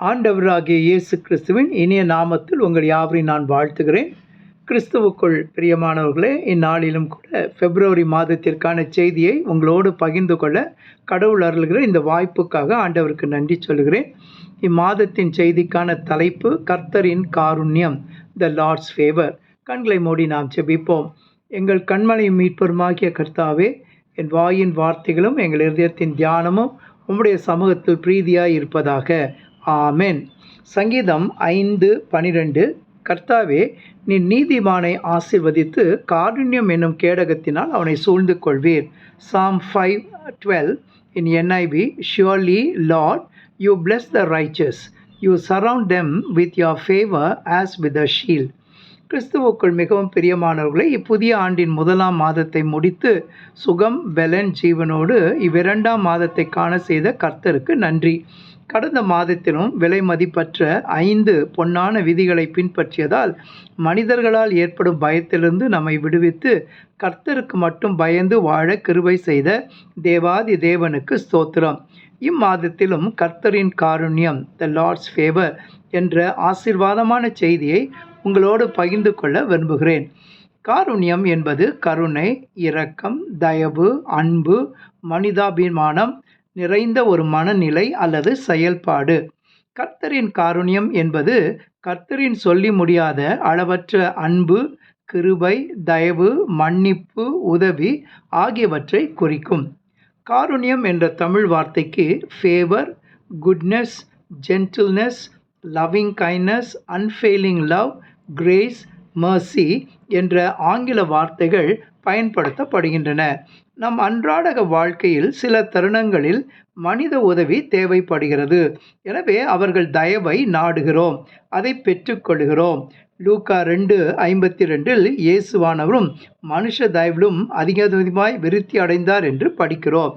ஆண்டவராகிய இயேசு கிறிஸ்துவின் இனிய நாமத்தில் உங்கள் யாவரையும் நான் வாழ்த்துகிறேன். கிறிஸ்துவுக்குள் பிரியமானவர்களே, இந்நாளிலும் கூட பிப்ரவரி மாதத்திற்கான செய்தியை உங்களோடு பகிர்ந்து கொள்ள கடவுள் அருள்கிற இந்த வாய்ப்புக்காக ஆண்டவருக்கு நன்றி சொல்கிறேன். இம்மாதத்தின் செய்திக்கான தலைப்பு கர்த்தரின் காருண்யம், த லார்ட்ஸ் ஃபேவர். கண்களை மூடி நாம் ஜெபிப்போம். எங்கள் கண்மலையும் மீட்பருமாகிய கர்த்தாவே, என் வாயின் வார்த்தைகளும் எங்கள் இருதயத்தின் தியானமும் உம்முடைய சமூகத்தில் பிரீதியாய் இருப்பதாக. ஆமென். சங்கீதம் 5:12. கர்த்தாவே, நீ நீதிமானை ஆசீர்வதித்து காருண்யம் என்னும் கேடகத்தினால் அவனை சூழ்ந்து கொள்வீர். Psalm 5:12 in NIV. Surely, Lord, you bless the righteous. You surround them with your favor as with a shield. கிறிஸ்துவுக்குள் மிகவும் பிரியமானவர்களை, இப்புதிய ஆண்டின் முதலாம் மாதத்தை முடித்து சுகம் பெலன் ஜீவனோடு இவ்விரண்டாம் மாதத்தை காண செய்த கர்த்தருக்கு நன்றி. கடந்த மாதத்திலும் விலை மதிப்பற்ற 5 பொன்னான விதிகளை பின்பற்றியதால் மனிதர்களால் ஏற்படும் பயத்திலிருந்து நம்மை விடுவித்து கர்த்தருக்கு மட்டும் பயந்து வாழ கிருபை செய்த தேவாதி தேவனுக்கு ஸ்தோத்திரம். இம்மாதத்திலும் கர்த்தரின் காருண்யம், த லார்ட்ஸ் ஃபேவர் என்ற ஆசீர்வாதமான செய்தியை உங்களோடு பகிர்ந்து கொள்ள விரும்புகிறேன். காருண்யம் என்பது கருணை, இரக்கம், தயவு, அன்பு, மனிதாபிமானம் நிறைந்த ஒரு மனநிலை அல்லது செயல்பாடு. கர்த்தரின் காருண்யம் என்பது கர்த்தரின் சொல்லி முடியாத அளவற்ற அன்பு, கிருபை, தயவு, மன்னிப்பு, உதவி ஆகியவற்றை குறிக்கும். காருண்யம் என்ற தமிழ் வார்த்தைக்கு favour, goodness, gentleness, loving kindness, unfailing love, grace, mercy என்ற ஆங்கில வார்த்தைகள் பயன்படுத்தப்படுகின்றன. நம் அன்றாட வாழ்க்கையில் சில தருணங்களில் மனித உதவி தேவைப்படுகிறது. எனவே அவர்கள் தயவை நாடுகிறோம், அதை பெற்றுக்கொள்கிறோம். லூக்கா 2:52 இயேசுவானவரும் மனுஷ தயவிலும் அதிகமாய் விருத்தி அடைந்தார் என்று படிக்கிறோம்.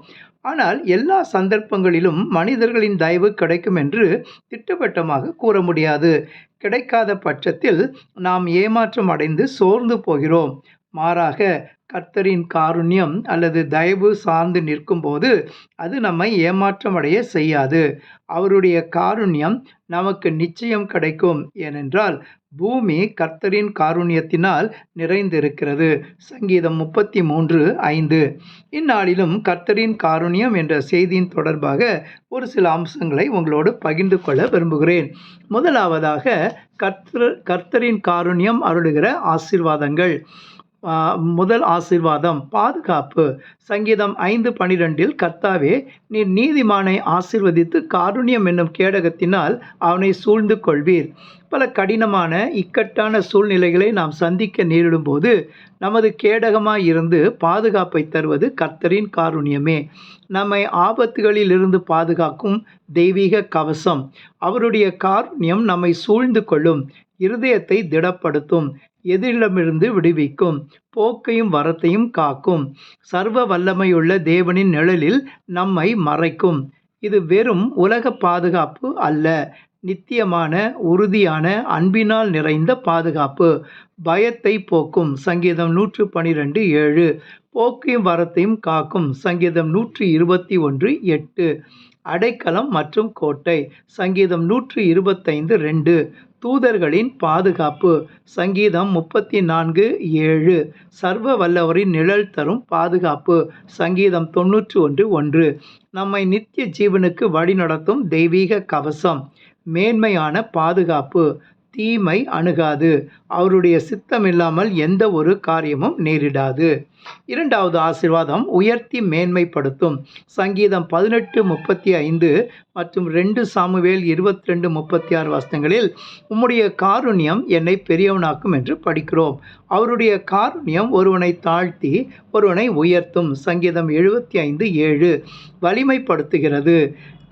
ஆனால் எல்லா சந்தர்ப்பங்களிலும் மனிதர்களின் தயவு கிடைக்கும் என்று திட்டவட்டமாக கூற முடியாது. கிடைக்காத பட்சத்தில் நாம் ஏமாற்றம் அடைந்து சோர்ந்து போகிறோம். மாறாக கர்த்தரின் காருண்யம் அல்லது தயவு சார்ந்து நிற்கும்போது அது நம்மை ஏமாற்றம் அடைய செய்யாது. அவருடைய காருண்யம் நமக்கு நிச்சயம் கிடைக்கும். ஏனென்றால் பூமி கர்த்தரின் காருண்யத்தினால் நிறைந்திருக்கிறது. சங்கீதம் 33:5. இந்நாளிலும் கர்த்தரின் காருண்யம் என்ற செய்தியின் தொடர்பாக ஒரு சில அம்சங்களை உங்களோடு பகிர்ந்து கொள்ள விரும்புகிறேன். முதலாவதாக கர்த்தரின் காருண்யம் அருளுகிற ஆசீர்வாதங்கள். முதல் ஆசீர்வாதம் பாதுகாப்பு. சங்கீதம் 5:12 கர்த்தாவே, நீர் நீதிமானை ஆசீர்வதித்து காருண்யம் என்னும் கேடகத்தினால் அவனை சூழ்ந்து கொள்வீர். பல கடினமான இக்கட்டான சூழ்நிலைகளை நாம் சந்திக்க நேரிடும் போது நமது கேடகமாய் இருந்து பாதுகாப்பை தருவது கர்த்தரின் காருண்யமே. நம்மை ஆபத்துகளில் இருந்து பாதுகாக்கும் தெய்வீக கவசம். அவருடைய காருண்யம் நம்மை சூழ்ந்து கொள்ளும், இருதயத்தை திடப்படுத்தும், எதிரிடமிருந்து விடுவிக்கும், போக்கையும் வரத்தையும் காக்கும். சர்வ வல்லமையுள்ள தேவனின் நிழலில் நம்மை மறைக்கும். இது வெறும் உலக பாதுகாப்பு அல்ல, நித்தியமான உறுதியான அன்பினால் நிறைந்த பாதுகாப்பு. பயத்தை போக்கும். சங்கீதம் 112:7. போக்கையும் வரத்தையும் காக்கும். சங்கீதம் 121:8. அடைக்கலம் மற்றும் கோட்டை. சங்கீதம் 125:2. தூதர்களின் பாதுகாப்பு. சங்கீதம் 34:7. சர்வ வல்லவரின் நிழல் தரும் பாதுகாப்பு. சங்கீதம் 91:1. நம்மை நித்திய ஜீவனுக்கு வழிநடத்தும் தெய்வீக கவசம். மேன்மையான பாதுகாப்பு. தீமை அணுகாது. அவருடைய சித்தமில்லாமல் எந்த ஒரு காரியமும் நேரிடாது. இரண்டாவது ஆசீர்வாதம் உயர்த்தி மேன்மைப்படுத்தும். சங்கீதம் 18:35 மற்றும் 2 சாமுவேல் 22:36 வசனங்களில் உம்முடைய காருண்யம் என்னை பெரியவனாக்கும் என்று படிக்கிறோம். அவருடைய காருண்யம் ஒருவனை தாழ்த்தி ஒருவனை உயர்த்தும். சங்கீதம் 75:7. வலிமைப்படுத்துகிறது.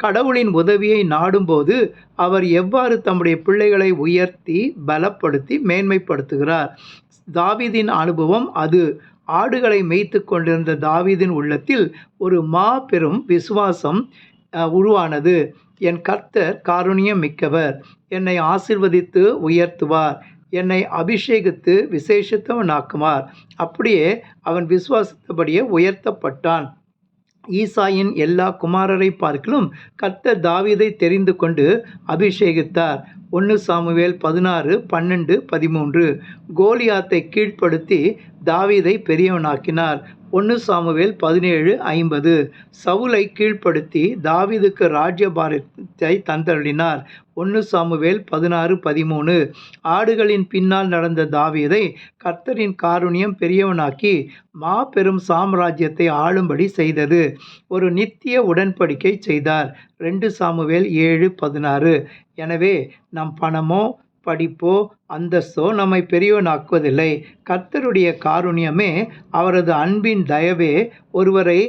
கடவுளின் உதவியை நாடும்போது அவர் எவ்வாறு தம்முடைய பிள்ளைகளை உயர்த்தி பலப்படுத்தி மேன்மைப்படுத்துகிறார். தாவீதின் அனுபவம் அது. ஆடுகளை மேய்த்து கொண்டிருந்த தாவீதின் உள்ளத்தில் ஒரு மாபெரும் விசுவாசம் உருவானது. என் கர்த்தர் காருண்யம் மிக்கவர், என்னை ஆசீர்வதித்து உயர்த்துவார், என்னை அபிஷேகித்து விசேஷித்தவனாக்குவார். அப்படியே அவன் விசுவாசித்தபடியே உயர்த்தப்பட்டான். ஈசாயின் எல்லா குமாரரை பார்க்கிலும் கர்த்தர் தாவீதை தெரிந்து கொண்டு அபிஷேகித்தார். 1 சாமுவேல் 16:12-13. கோலியாத்தை கீழ்ப்படுத்தி தாவீதை பெரியவனாக்கினார். 1 சாமுவேல் 17:50. சவுலை கீழ்ப்படுத்தி தாவீதுக்கு ராஜ்யபாரத்தை தந்தருளினார். 1 சாமுவேல் 16:13. ஆடுகளின் பின்னால் நடந்த தாவீதை கர்த்தரின் காருண்யம் பெரியவனாக்கி மாபெரும் சாம்ராஜ்யத்தை ஆளும்படி செய்தது. ஒரு நித்திய உடன்படிக்கை செய்தார். 2 சாமுவேல் 7:16. எனவே நம் பணமோ படிப்போ அந்தஸ்தோ நம்மை பெரியவனாக்குவதில்லை. கர்த்தருடைய காருண்யமே, அவரது அன்பின் தயவே ஒருவரை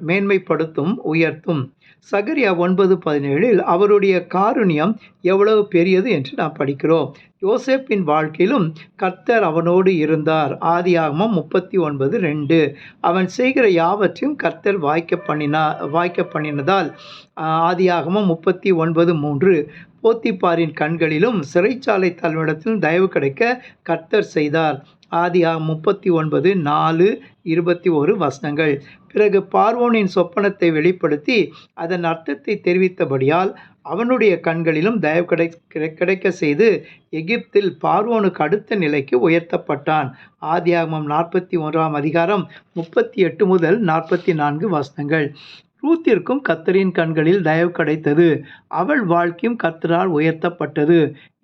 மேன்மைப்படுத்தும், உயர்த்தும். சகரியா 9:17 அவருடைய காருண்யம் எவ்வளவு பெரியது என்று நாம் படிக்கிறோம். யோசேப்பின் வாழ்க்கையிலும் கர்த்தர் அவனோடு இருந்தார். ஆதியாகமம் 39:2. அவன் செய்கிற யாவற்றையும் கர்த்தர் வாய்க்க பண்ணினதால். ஆதியாகமம் 39:3. போத்திபாரின் கண்களிலும் சிறைச்சாலை தலைவனிடத்திலும் தயவு கிடைக்க கர்த்தர் செய்தார். ஆதியாகமம் 39:4-21 வசனங்கள். பிறகு பார்வோனின் சொப்பனத்தை வெளிப்படுத்தி அதன் அர்த்தத்தை தெரிவித்தபடியால் அவனுடைய கண்களிலும் தயவு கிடைக்க செய்து எகிப்தில் பார்வோனுக்கு அடுத்த நிலைக்கு உயர்த்தப்பட்டான். ஆதியாகமம் 41:38-44 வசனங்கள். ரூத்திற்கும் கர்த்தரின் கண்களில் தயவு கிடைத்தது. அவள் வாழ்க்கையும் கர்த்தரால் உயர்த்தப்பட்டது.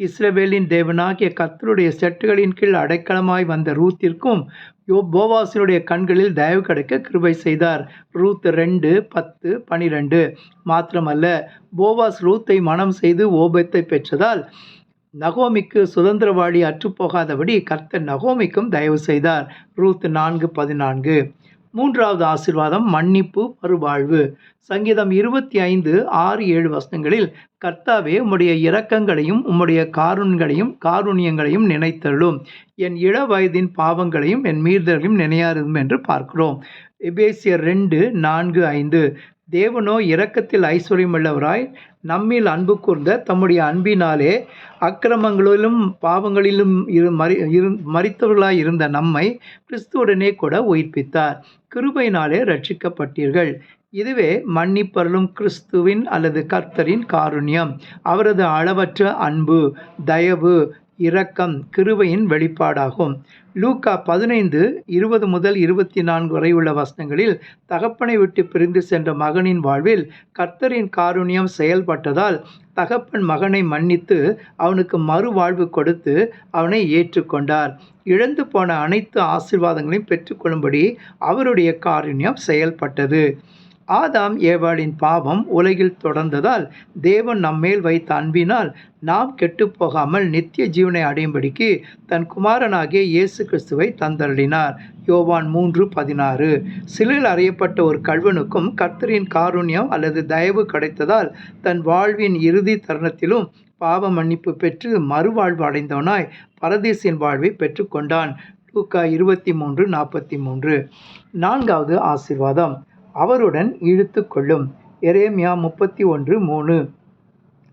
இஸ்ரவேலின் தேவனாகிய கர்த்தருடைய செட்டுகளின் கீழ் அடைக்கலமாய் வந்த ரூத்திற்கும் போவாசினுடைய கண்களில் தயவு கிடைக்க கிருபை செய்தார். ரூத் 2:10-12. மாத்திரமல்ல, போவாஸ் ரூத்தை மனம் செய்து ஓபேத்தை பெற்றதால் நகோமிக்கு சுதந்திரவாளி அற்றுப்போகாதபடி கர்த்தர் நகோமிக்கும் தயவு செய்தார். ரூத் 4:14. மூன்றாவது ஆசீர்வாதம் மன்னிப்பு, மறுவாழ்வு. சங்கீதம் 25:6-7 வசனங்களில் கர்த்தாவே, உம்முடைய இரக்கங்களையும் உம்முடைய காருண்யங்களையும் நினைத்தருளும். என் இள வயதின் பாவங்களையும் என் மீறுதல்களையும் நினையாரும் என்று பார்க்கிறோம். எபேசியர் 2:4-5. தேவனோ இரக்கத்தில் ஐஸ்வர்யமுள்ளவராய் நம்மில் அன்பு கூர்ந்த தம்முடைய அன்பினாலே அக்கிரமங்களிலும் பாவங்களிலும் மரித்தவர்களாய் இருந்த நம்மை கிறிஸ்துவுடனே கூட உயிர்ப்பித்தார். கிருபையினாலே ரட்சிக்கப்பட்டீர்கள். இதுவே மன்னிப்பருளும் கிறிஸ்துவின் அல்லது கர்த்தரின் காருண்யம், அவரது அளவற்ற அன்பு, தயவு, இரக்கம், கிருபையின் வெளிப்பாடாகும். லூக்கா 15:20-24 வரை உள்ள வசனங்களில் தகப்பனை விட்டு பிரிந்து சென்ற மகனின் வாழ்வில் கர்த்தரின் காருண்யம் செயல்பட்டதால் தகப்பன் மகனை மன்னித்து அவனுக்கு மறுவாழ்வு கொடுத்து அவனை ஏற்றுக்கொண்டார். இழந்து போன அனைத்து ஆசீர்வாதங்களையும் பெற்றுக்கொள்ளும்படி அவருடைய காருண்யம் செயல்பட்டது. ஆதாம் ஏவாளின் பாவம் உலகில் தொடர்ந்ததால் தேவன் நம்மேல் வைத்த அன்பினால் நாம் கெட்டுப்போகாமல் நித்திய ஜீவனை அடையும்படிக்கு தன் குமாரனாகிய இயேசு கிறிஸ்துவை தந்தருளினார். யோவான் 3:16. சிலுவையில் அறையப்பட்ட ஒரு கள்வனுக்கும் கர்த்தரின் காருண்யம் அல்லது தயவு கிடைத்ததால் தன் வாழ்வின் இறுதி தருணத்திலும் பாவ மன்னிப்பு பெற்று மறுவாழ்வு அடைந்தவனாய் பரதீசின் வாழ்வை பெற்றுக்கொண்டான். லூக்கா 23:43. நான்காவது ஆசீர்வாதம் அவருடன் இழுத்து கொள்ளும். எரேமியா 31:3.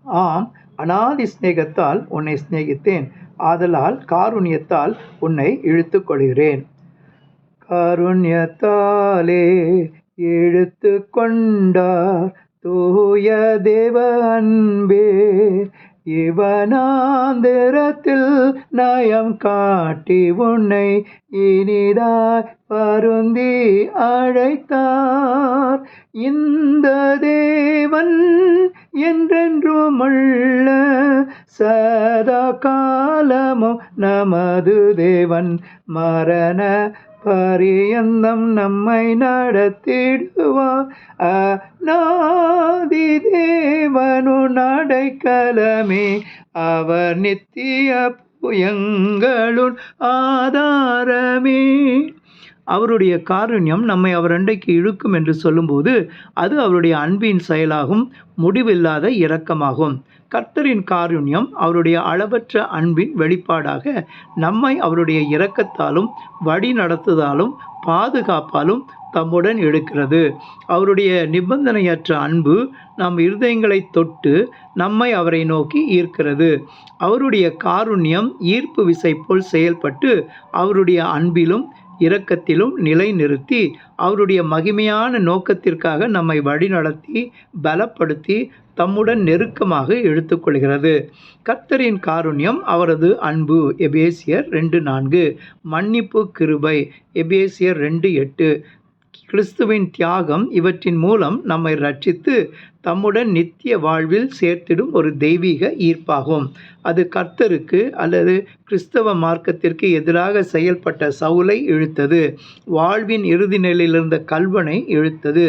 ஆம், அநாதி சிநேகத்தால் உன்னை சிநேகித்தேன், ஆதலால் காருண்யத்தால் உன்னை இழுத்து கொள்கிறேன். காருண்யத்தாலே இழுத்து கொண்டார் தூய தேவ அன்பே, இவனாந்திரத்தில் நயம் காட்டி உன்னை இனிதாய் பருந்தி அழைத்தார். இந்த தேவன் என்றென்றுமுள்ள சதா காலமும் நமது தேவன், மரண பரியந்தம் நம்மை நடத்திடுவார். அநாதி தேவனுன் அடைக்கலமே, அவர் நித்திய புயங்களுள் ஆதாரமே. அவருடைய காருண்யம் நம்மை அவர் அண்டைக்கு இழுக்கும் என்று சொல்லும்போது அது அவருடைய அன்பின் செயலாகும், முடிவில்லாத இரக்கமாகும். கர்த்தரின் காருண்யம் அவருடைய அளவற்ற அன்பின் வெளிப்பாடாக நம்மை அவருடைய இரக்கத்தாலும் வழி நடத்துதலும் பாதுகாப்பாலும் தம்முடன் எடுக்கிறது. அவருடைய நிபந்தனையற்ற அன்பு நம் இருதயங்களை தொட்டு நம்மை அவரை நோக்கி ஈர்க்கிறது. அவருடைய காருண்யம் ஈர்ப்பு விசை போல் செயல்பட்டு அவருடைய அன்பிலும் இரக்கத்திலும் நிலைநிறுத்தி அவருடைய மகிமையான நோக்கத்திற்காக நம்மை வழிநடத்தி பலப்படுத்தி தம்முடன் நெருக்கமாக இழுத்துக்கொள்கிறது. கர்த்தரின் காருண்யம், அவரது அன்பு எபேசியர் 2:4, மன்னிப்பு, கிருபை எபேசியர் 2:8, கிறிஸ்துவின் தியாகம் இவற்றின் மூலம் நம்மை ரட்சித்து தம்முடன் நித்திய வாழ்வில் சேர்த்திடும் ஒரு தெய்வீக ஈர்ப்பாகும். அது கர்த்தருக்கு அல்லது கிறிஸ்தவ மார்க்கத்திற்கு எதிராக செயல்பட்ட சவுலை இழுத்தது. வாழ்வின் இறுதி நிலையில் இருந்த கல்வனை இழுத்தது.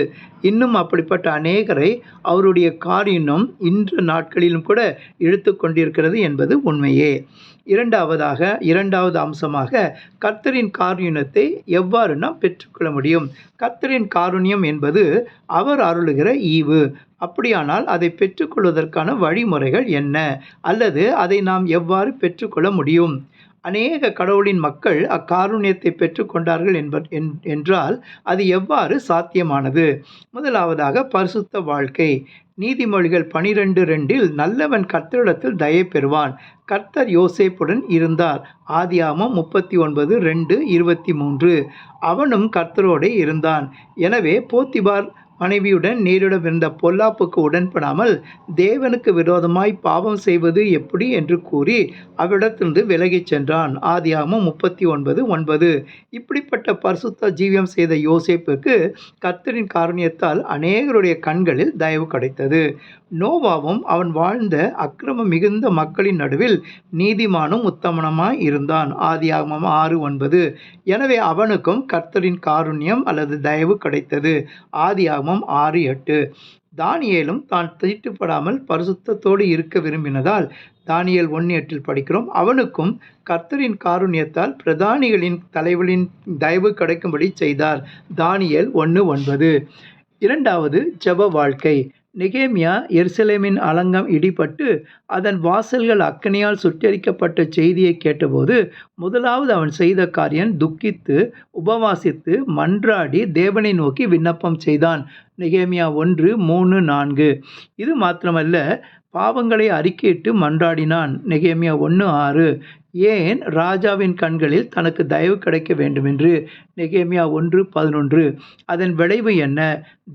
இன்னும் அப்படிப்பட்ட அநேகரை அவருடைய காரியம் இன்று நாட்களிலும் கூட இழுத்து கொண்டிருக்கிறது என்பது உண்மையே. இரண்டாவது அம்சமாக கர்த்தரின் காருண்யத்தை எவ்வாறு நாம் பெற்றுக்கொள்ள முடியும்? கர்த்தரின் காருண்யம் என்பது அவர் அருளுகிற ஈவு. அப்படியானால் அதை பெற்றுக்கொள்வதற்கான வழிமுறைகள் என்ன, அல்லது அதை நாம் எவ்வாறு பெற்றுக்கொள்ள முடியும்? அநேக கடவுளின் மக்கள் அக்காருண்யத்தை பெற்றுக்கொண்டார்கள் என்றால் அது எவ்வாறு சாத்தியமானது? முதலாவதாக பரிசுத்த வாழ்க்கை. நீதிமொழிகள் 12:2 நல்லவன் கர்த்தரிடத்தில் தயை பெறுவான். கர்த்தர் யோசேப்புடன் இருந்தார். ஆதியாகமம் 39:2-23. அவனும் கர்த்தரோடே இருந்தான். எனவே போத்திபார் மனைவியுடன் நேரிடவிருந்த பொல்லாப்புக்கு உடன்படாமல் தேவனுக்கு விரோதமாய் பாவம் செய்வது எப்படி என்று கூறி அவ்விடத்திலிருந்து விலகிச் சென்றான். ஆதியாகமம் 39:9. இப்படிப்பட்ட பரிசுத்த ஜீவியம் செய்த யோசேப்புக்கு கர்த்தரின் காருண்யத்தால் அநேகருடைய கண்களில் தயவு கிடைத்தது. நோவாவும் அவன் வாழ்ந்த அக்கிரமம் மிகுந்த மக்களின் நடுவில் நீதிமானும் உத்தமனுமாய் இருந்தான். ஆதியாகமம் 6:9. எனவே அவனுக்கும் கர்த்தரின் காருண்யம் அல்லது தயவு கிடைத்தது. ஆதியாகமம் 6:8. தானியேலும் தான் தீட்டுப்படாமல் பரிசுத்தத்தோடு இருக்க விரும்பினதால் தானியேல் 1:8 படிக்கிறோம். அவனுக்கும் கர்த்தரின் காருண்யத்தால் பிரதானிகளின் தலைவலின் தயவு கிடைக்கும்படி செய்தார். தானியேல் 1:9. இரண்டாவது ஜெப வாழ்க்கை. நெகேமியா எருசலேமின் அலங்கம் இடிபட்டு அதன் வாசல்கள் அக்கினியால் சுட்டெரிக்கப்பட்ட செய்தியை கேட்டபோது முதலாவது அவன் செய்த காரியம் துக்கித்து உபவாசித்து மன்றாடி தேவனை நோக்கி விண்ணப்பம் செய்தான். நெகேமியா 1:3-4. இது மாத்திரமல்ல, பாவங்களை அறிக்கையிட்டு மன்றாடினான். நெகேமியா 1:6. ஏன் ராஜாவின் கண்களில் தனக்கு தயவு கிடைக்க வேண்டுமென்று. நெகேமியா 1:11. அதன் விளைவு என்ன?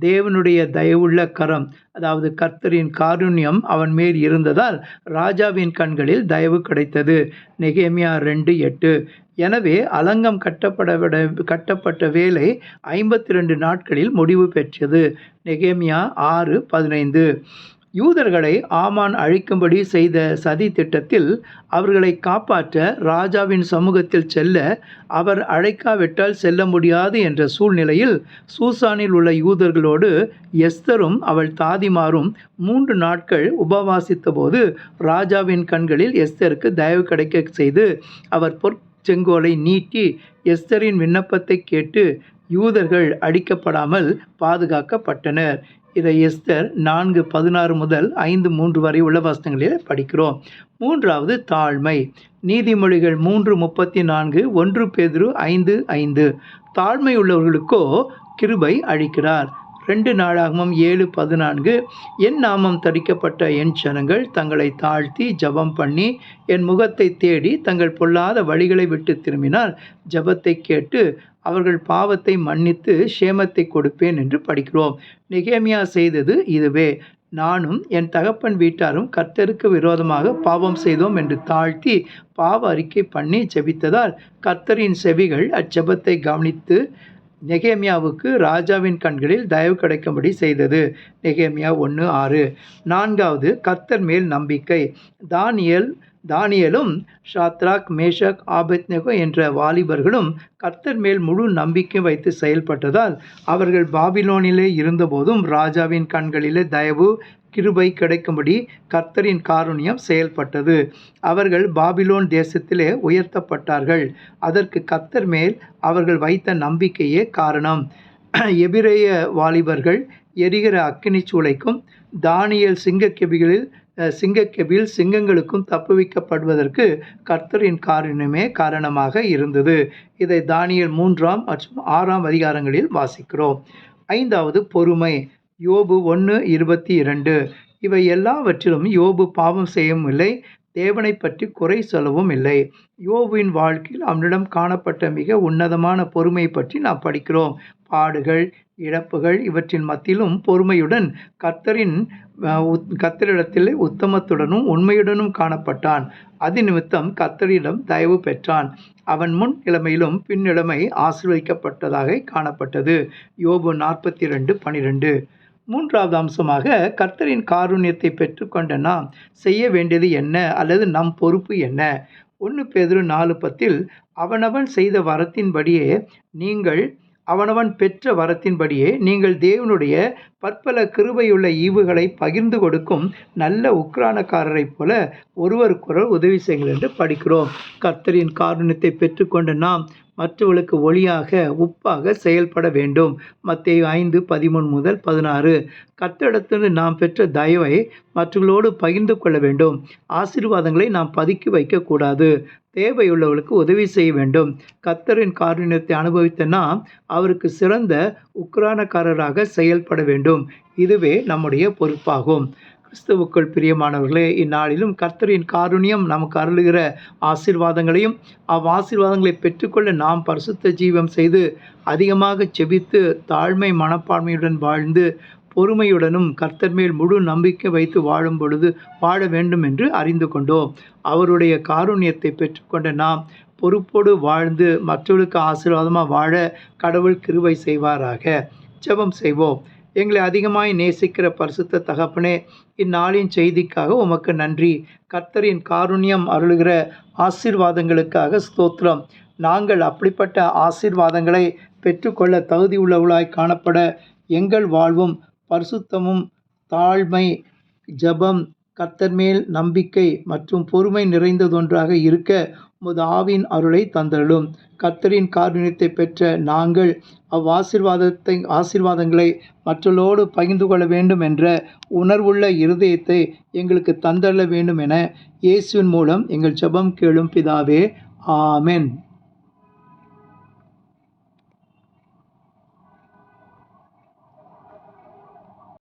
தேவனுடைய தயவுள்ள கரம், அதாவது கர்த்தரின் காருண்யம் அவன் மேல் இருந்ததால் ராஜாவின் கண்களில் தயவு கிடைத்தது. நெகேமியா 2:8. எனவே அலங்கம் கட்டப்பட்ட வேலை 52 நாட்களில் முடிவு பெற்றது. நெகேமியா 6:15. யூதர்களை ஆமான் அழிக்கும்படி செய்த சதி திட்டத்தில் அவர்களை காப்பாற்ற ராஜாவின் சமூகத்தில் செல்ல அவர் அழைக்காவிட்டால் செல்ல முடியாது என்ற சூழ்நிலையில் சூசானில் உள்ள யூதர்களோடு எஸ்தரும் அவள் தாதிமாரும் 3 நாட்கள் உபவாசித்த போது ராஜாவின் கண்களில் எஸ்தருக்கு தயவு கிடைக்க செய்து அவர் பொற்செங்கோலை நீட்டி எஸ்தரின் விண்ணப்பத்தை கேட்டு யூதர்கள் அடிக்கப்படாமல் பாதுகாக்கப்பட்டனர். இதை எஸ்தர் 4:16 முதல் 5:3 வரை உள்ள வசனங்களில் படிக்கிறோம். மூன்றாவது தாழ்மை. நீதிமொழிகள் 3:34, 1 பேதுரு 5:5. தாழ்மை உள்ளவர்களுக்கோ கிருபை அளிக்கிறார். 2 நாளாகமம் 7:14. என் நாமம் தரிக்கப்பட்ட என் ஜனங்கள் தங்களை தாழ்த்தி ஜெபம் பண்ணி என் முகத்தை தேடி தங்கள் பொல்லாத வழிகளை விட்டு திரும்பினால் ஜெபத்தை கேட்டு அவர்கள் பாவத்தை மன்னித்து சேமத்தை கொடுப்பேன் என்று படிக்கிறோம். நெகேமியா செய்தது இதுவே. நானும் என் தகப்பன் வீட்டாரும் கர்த்தருக்கு விரோதமாக பாவம் செய்தோம் என்று தாழ்த்தி பாவ அறிக்கை பண்ணி ஜெபித்ததால் கர்த்தரின் செவிகள் அச்செபத்தை கவனித்து நெகேமியாவுக்கு ராஜாவின் கண்களில் தயவு கிடைக்கும்படி செய்தது. நெகேமியா 1:6. நான்காவது கர்த்தர் மேல் நம்பிக்கை. தானியேலும் ஷாத்ராக், மேஷக், ஆபேத்நேகோ என்ற வாலிபர்களும் கர்த்தர் மேல் முழு நம்பிக்கை வைத்து செயல்பட்டதால் அவர்கள் பாபிலோனிலே இருந்தபோதும் ராஜாவின் கண்களிலே தயவு கிருபை கிடைக்கும்படி கர்த்தரின் காருண்யம் செயல்பட்டது. அவர்கள் பாபிலோன் தேசத்திலே உயர்த்தப்பட்டார்கள். அதற்கு கர்த்தர் மேல் அவர்கள் வைத்த நம்பிக்கையே காரணம். எபிரேய வாலிபர்கள் எரிகிற அக்கினி சூளைக்கும் தானியேல் சிங்கக்கெபியில் சிங்கங்களுக்கும் தப்புவிக்கப்படுவதற்கு கர்த்தரின் காருண்யமே காரணமாக இருந்தது. இதை தானியேல் 3 மற்றும் 6 அதிகாரங்களில் வாசிக்கிறோம். ஐந்தாவது பொறுமை. யோபு 1:22. இவை எல்லாவற்றிலும் யோபு பாவம் செய்யவில்லை, தேவனை பற்றி குறை சொல்லவும் இல்லை. யோபுவின் வாழ்க்கையில் அவனிடம் காணப்பட்ட மிக உன்னதமான பொறுமை பற்றி நாம் படிக்கிறோம். பாடுகள், இழப்புகள் இவற்றின் மத்தியிலும் பொறுமையுடன் கர்த்தரிடத்தில் உத்தமத்துடனும் உண்மையுடனும் காணப்பட்டான். அது நிமித்தம் கர்த்தரிடம் தயவு பெற்றான். அவன் முன் நிலைமையிலும் பின்னிலைமை ஆசீர்வதிக்கப்பட்டதாக காணப்பட்டது. யோபு 42:12. மூன்றாவது அம்சமாக கர்த்தரின் காருண்யத்தை பெற்றுக்கொண்ட நாம் செய்ய வேண்டியது என்ன அல்லது நம் பொறுப்பு என்ன? 1 பேதுரு 4:10 அவனவன் செய்த வரத்தின்படியே அவனவன் பெற்ற வரத்தின்படியே நீங்கள் தேவனுடைய பற்பல கிருபையுள்ள ஈவுகளை பகிர்ந்து கொடுக்கும் நல்ல உக்கிரானக்காரரைப் போல ஒருவருக்கொருவர் உதவி செய்யுங்கள் என்று படிக்கிறோம். கர்த்தரின் காருண்யத்தை பெற்றுக்கொண்ட நாம் மற்றவர்களுக்கு ஒளியாக உப்பாக செயல்பட வேண்டும். மத்தேயு 5:13-16. கர்த்தரிடத்திலிருந்து நாம் பெற்ற தயவை மற்றவர்களோடு பகிர்ந்து கொள்ள வேண்டும். ஆசீர்வாதங்களை நாம் பதுக்கி வைக்கக்கூடாது. தேவையுள்ளவர்களுக்கு உதவி செய்ய வேண்டும். கர்த்தரின் காருண்யத்தை அனுபவித்த நாம் அவருக்கு சிறந்த உக்கிரானக்காரராக செயல்பட வேண்டும். இதுவே நம்முடைய பொறுப்பாகும். கிறிஸ்துவுக்குள் பிரியமானவர்களே, இந்நாளிலும் கர்த்தரின் காருண்யம் நமக்கு அருளுகிற ஆசீர்வாதங்களையும் ஆசீர்வாதங்களை பெற்றுக்கொள்ள நாம் பரிசுத்த ஜீவம் செய்து அதிகமாக செபித்து தாழ்மை மனப்பான்மையுடன் வாழ்ந்து பொறுமையுடனும் கர்த்தர் மேல் முழு நம்பிக்கை வைத்து வாழ வேண்டும் என்று அறிந்து கொண்டோம். அவருடைய காருண்யத்தை பெற்றுக்கொண்ட நாம் பொறுப்போடு வாழ்ந்து மற்றவர்களுக்கு ஆசீர்வாதமாக வாழ கடவுள் கிருபை செய்வாராக. ஜெபம் செய்வோம். எங்களை அதிகமாய் நேசிக்கிற பரிசுத்த தகப்பனே, இந்நாளின் செய்திக்காக உமக்கு நன்றி. கர்த்தரின் காருண்யம் அருளுகிற ஆசீர்வாதங்களுக்காக ஸ்தோத்திரம். நாங்கள் அப்படிப்பட்ட ஆசீர்வாதங்களை பெற்றுக்கொள்ள தகுதி உள்ளவர்களாய் காணப்பட எங்கள் வாழ்வும் பரிசுத்தமும் தாழ்மை, ஜெபம், கர்த்தர் மேல் நம்பிக்கை மற்றும் பொறுமை நிறைந்ததொன்றாக இருக்க உமது ஆவியின் அருளை தந்தருளும். கர்த்தரின் காருண்யத்தை பெற்ற நாங்கள் ஆசீர்வாதங்களை மற்றவர்களோடு பகிர்ந்து கொள்ள வேண்டும் என்ற உணர்வுள்ள இருதயத்தை எங்களுக்கு தந்தருள வேண்டும் என இயேசுவின் மூலம் எங்கள் ஜெபம் கேளும் பிதாவே. ஆமென்.